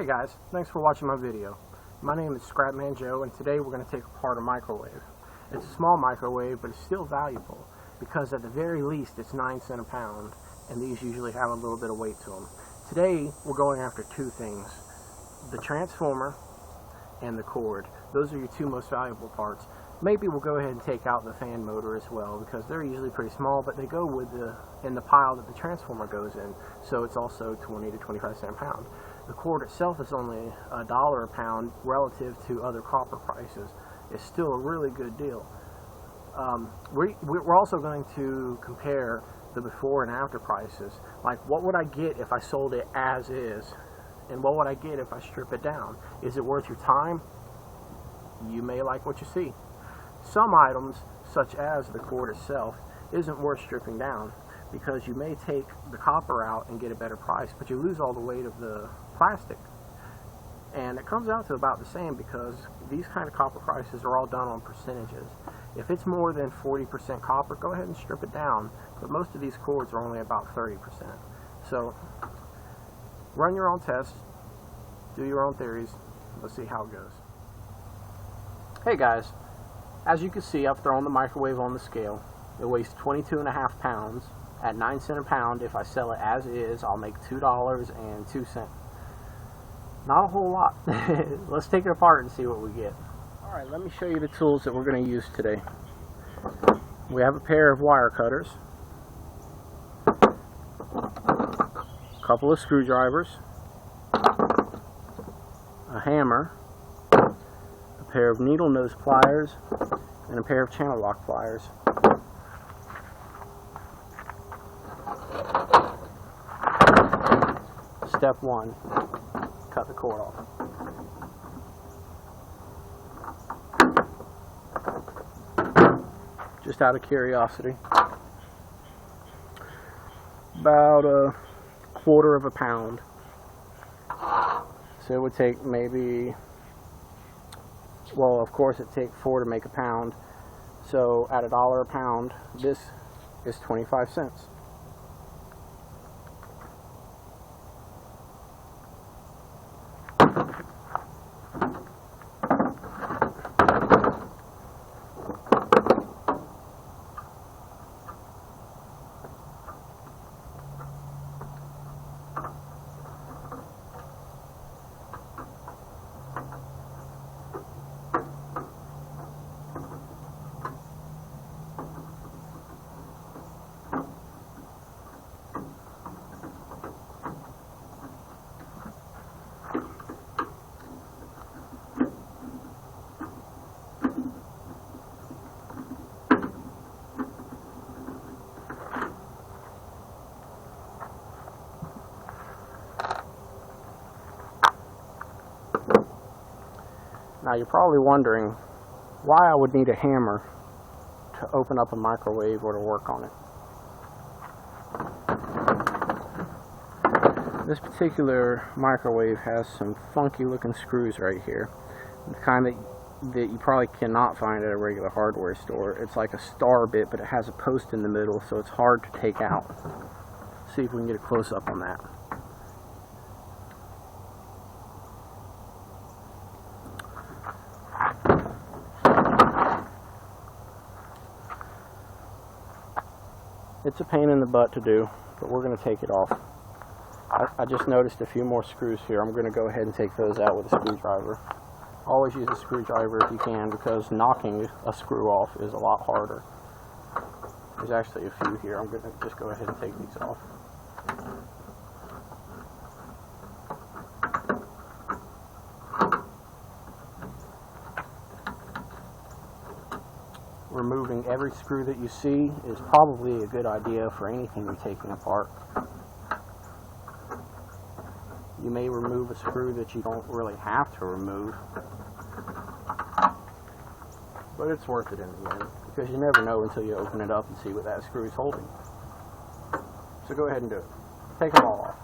Hey guys, thanks for watching my video. My name is Scrapman Joe, and today we're going to take apart a microwave. It's a small microwave, but it's still valuable because at the very least it's 9 cents a pound, and these usually have a little bit of weight to them. Today we're going after two things: the transformer and the cord. Those are your two most valuable parts. Maybe we'll go ahead and take out the fan motor as well, because they're usually pretty small, but they go with in the pile that the transformer goes in, so it's also 20 to 25 cents a pound. The cord itself is only $1 a pound relative to other copper prices. It's still a really good deal. We're also going to compare the before and after prices. Like, what would I get if I sold it as is, and what would I get if I strip it down? Is it worth your time? You may like what you see. Some items, such as the cord itself, isn't worth stripping down, because you may take the copper out and get a better price, but you lose all the weight of the plastic. And it comes out to about the same, because these kind of copper prices are all done on percentages. If it's more than 40% copper, go ahead and strip it down, but most of these cords are only about 30%. So run your own tests, do your own theories, let's see how it goes. Hey guys, as you can see, I've thrown the microwave on the scale. It weighs 22.5 pounds. At 9 cents a pound, if I sell it as is, I'll make $2.02. Not a whole lot. Let's take it apart and see what we get. Alright, let me show you the tools that we're going to use today. We have a pair of wire cutters, a couple of screwdrivers, a hammer, a pair of needle nose pliers, and a pair of channel lock pliers. Step 1, cut the cord off. Just out of curiosity, about a quarter of a pound. So it would take maybe, well, of course it'd take 4 to make a pound. So at $1 a pound, this is 25 cents. Now you're probably wondering why I would need a hammer to open up a microwave or to work on it. This particular microwave has some funky looking screws right here. The kind that you probably cannot find at a regular hardware store. It's like a star bit, but it has a post in the middle, so it's hard to take out. See if we can get a close up on that. It's a pain in the butt to do, but we're going to take it off. I just noticed a few more screws here. I'm going to go ahead and take those out with a screwdriver. Always use a screwdriver if you can, because knocking a screw off is a lot harder. There's actually a few here. I'm going to just go ahead and take these off. Removing every screw that you see is probably a good idea for anything you're taking apart. You may remove a screw that you don't really have to remove, but it's worth it in the end, because you never know until you open it up and see what that screw is holding. So go ahead and do it. Take them all off.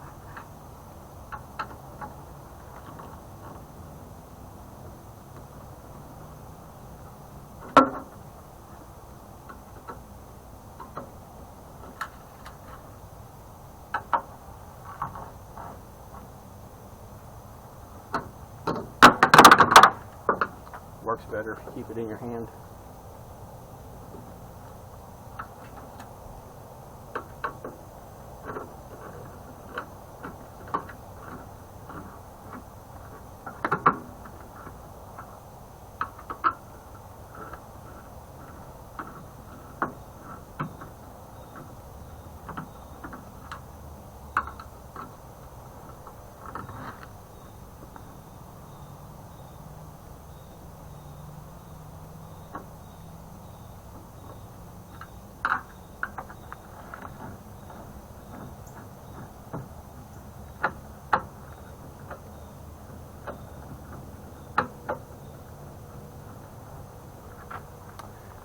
works better if you keep it in your hand.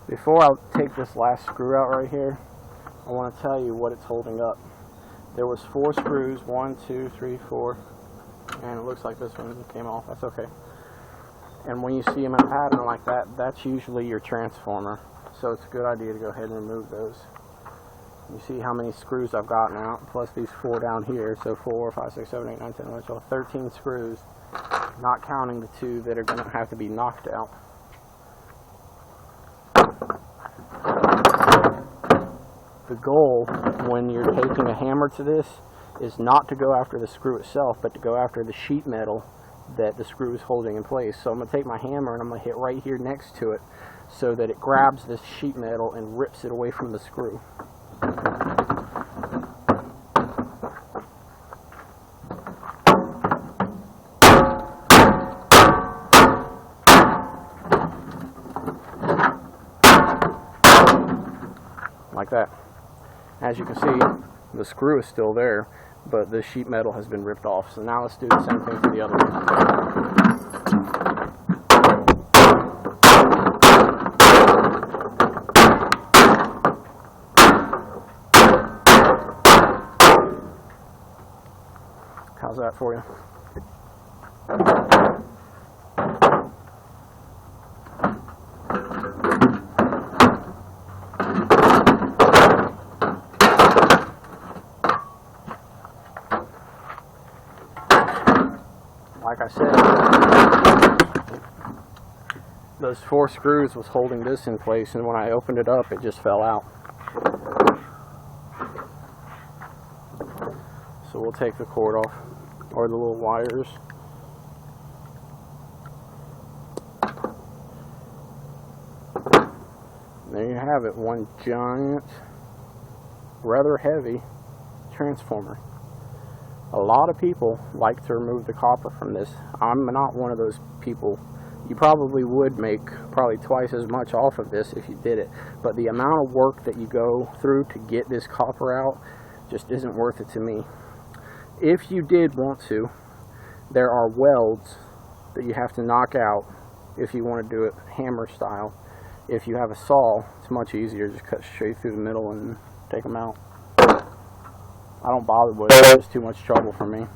Before I take this last screw out right here, I want to tell you what it's holding up. There was 4 screws, 1, 2, 3, 4, and it looks like this one came off. That's okay. And when you see them in a pattern like that, that's usually your transformer. So it's a good idea to go ahead and remove those. You see how many screws I've gotten out, plus these 4 down here. So 4, 5, 6, 7, 8, 9, 10, 11, 12, 13 screws, not counting the 2 that are going to have to be knocked out. The goal when you're taking a hammer to this is not to go after the screw itself, but to go after the sheet metal that the screw is holding in place. So I'm going to take my hammer and I'm going to hit right here next to it so that it grabs this sheet metal and rips it away from the screw. Like that. As you can see, the screw is still there, but the sheet metal has been ripped off. So now let's do the same thing for the other one. How's that for you? Like I said, those 4 screws was holding this in place, and when I opened it up, it just fell out. So we'll take the cord off, or the little wires. And there you have it, one giant, rather heavy transformer. A lot of people like to remove the copper from this. I'm not one of those people. You probably would make probably twice as much off of this if you did it, but the amount of work that you go through to get this copper out just isn't worth it to me. If you did want to, there are welds that you have to knock out if you want to do it hammer style. If you have a saw, it's much easier. Just cut straight through the middle and take them out. I don't bother with it, it's too much trouble for me.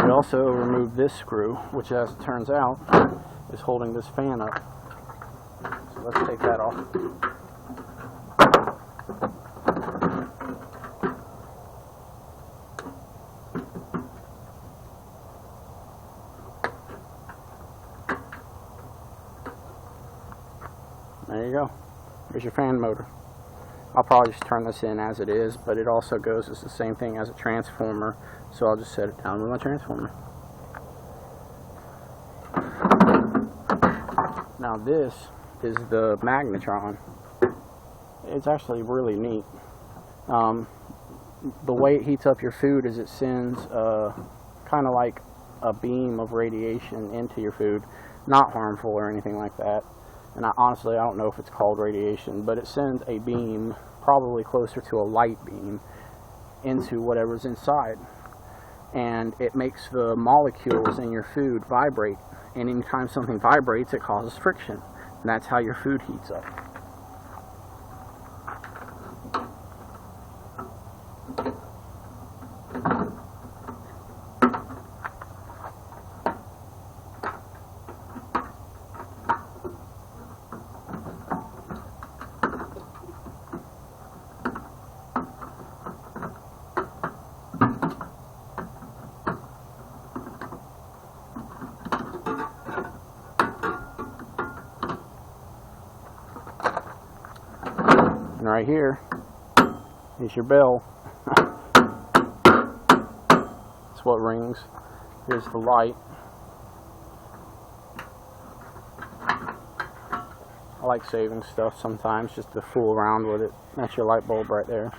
We also removed this screw, which as it turns out is holding this fan up. So let's take that off. There you go. There's your fan motor. I'll probably just turn this in as it is, but it also goes as the same thing as a transformer, so I'll just set it down with my transformer. Now this is the Magnetron. It's actually really neat. The way it heats up your food is it sends kind of like a beam of radiation into your food. Not harmful or anything like that. And honestly, I don't know if it's called radiation, but it sends a beam, probably closer to a light beam, into whatever's inside. And it makes the molecules in your food vibrate. And anytime something vibrates, it causes friction. And that's how your food heats up. right here is your bell. That's what rings. Here's the light. I like saving stuff sometimes just to fool around with it. That's your light bulb right there.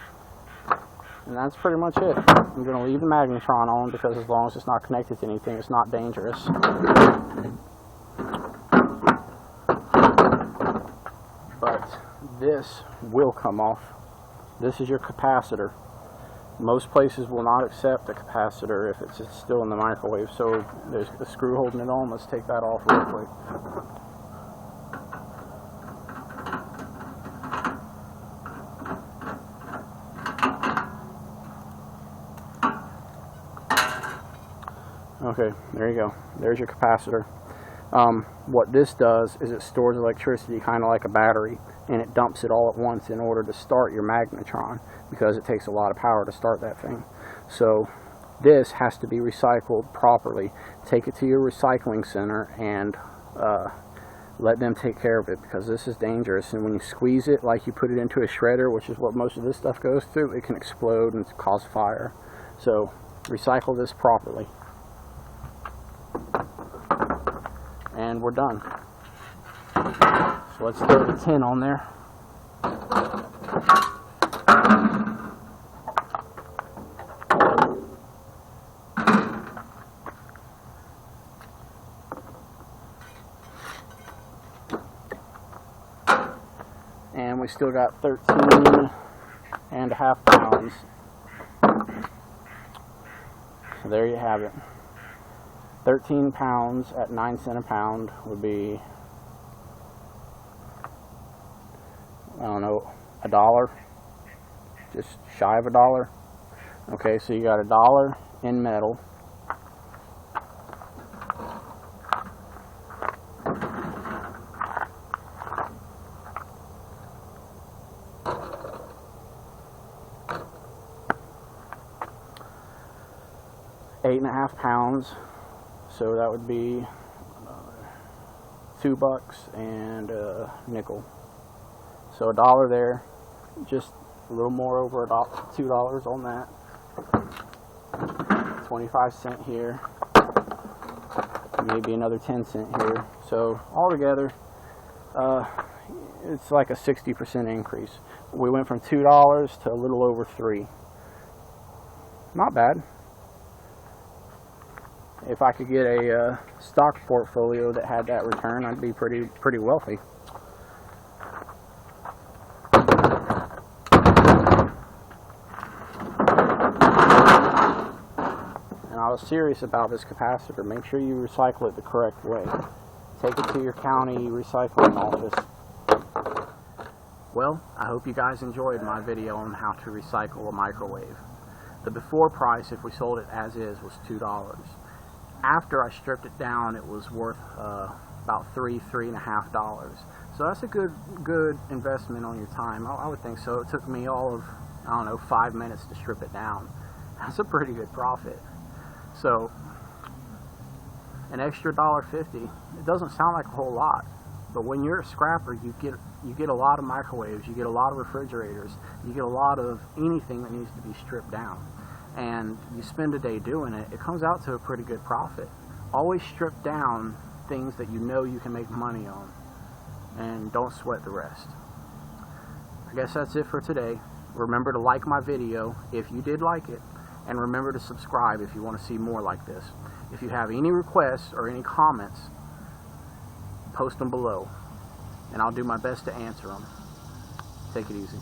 And that's pretty much it. I'm going to leave the magnetron on because as long as it's not connected to anything, it's not dangerous. But this will come off. This is your capacitor. Most places will not accept a capacitor if it's still in the microwave. So there's a screw holding it on. Let's take that off real quick. Okay, there you go. There's your capacitor. What this does is it stores electricity kind of like a battery, and it dumps it all at once in order to start your magnetron, because it takes a lot of power to start that thing. So this has to be recycled properly. Take it to your recycling center and let them take care of it, because this is dangerous. And when you squeeze it like you put it into a shredder, which is what most of this stuff goes through, it can explode and cause fire. So recycle this properly. And we're done. So let's throw the tin on there. And we still got 13.5 pounds. So there you have it. 13 pounds at 9 cents a pound would be, I don't know, $1, just shy of $1. Okay, so you got $1 in metal. $8.5 pounds. So that would be $2 and a nickel. So $1 there, just a little more over $2 on that. 25 cents here, maybe another 10 cents here. So altogether, it's like a 60% increase. We went from $2 to a little over $3. Not bad. If I could get a stock portfolio that had that return, I'd be pretty wealthy. And I was serious about this capacitor. Make sure you recycle it the correct way. Take it to your county recycling office. Well, I hope you guys enjoyed my video on how to recycle a microwave. The before price, if we sold it as is, was $2. After I stripped it down, it was worth about $3.50. So that's a good investment on your time. I would think so. It took me all of, I don't know, 5 minutes to strip it down. That's a pretty good profit. So an extra $1.50, it doesn't sound like a whole lot, but when you're a scrapper, you get a lot of microwaves, you get a lot of refrigerators, you get a lot of anything that needs to be stripped down. And you spend a day doing it, it comes out to a pretty good profit. Always strip down things that you know you can make money on, and don't sweat the rest. I guess that's it for today. Remember to like my video if you did like it, and remember to subscribe if you want to see more like this. If you have any requests or any comments, post them below, and I'll do my best to answer them. Take it easy.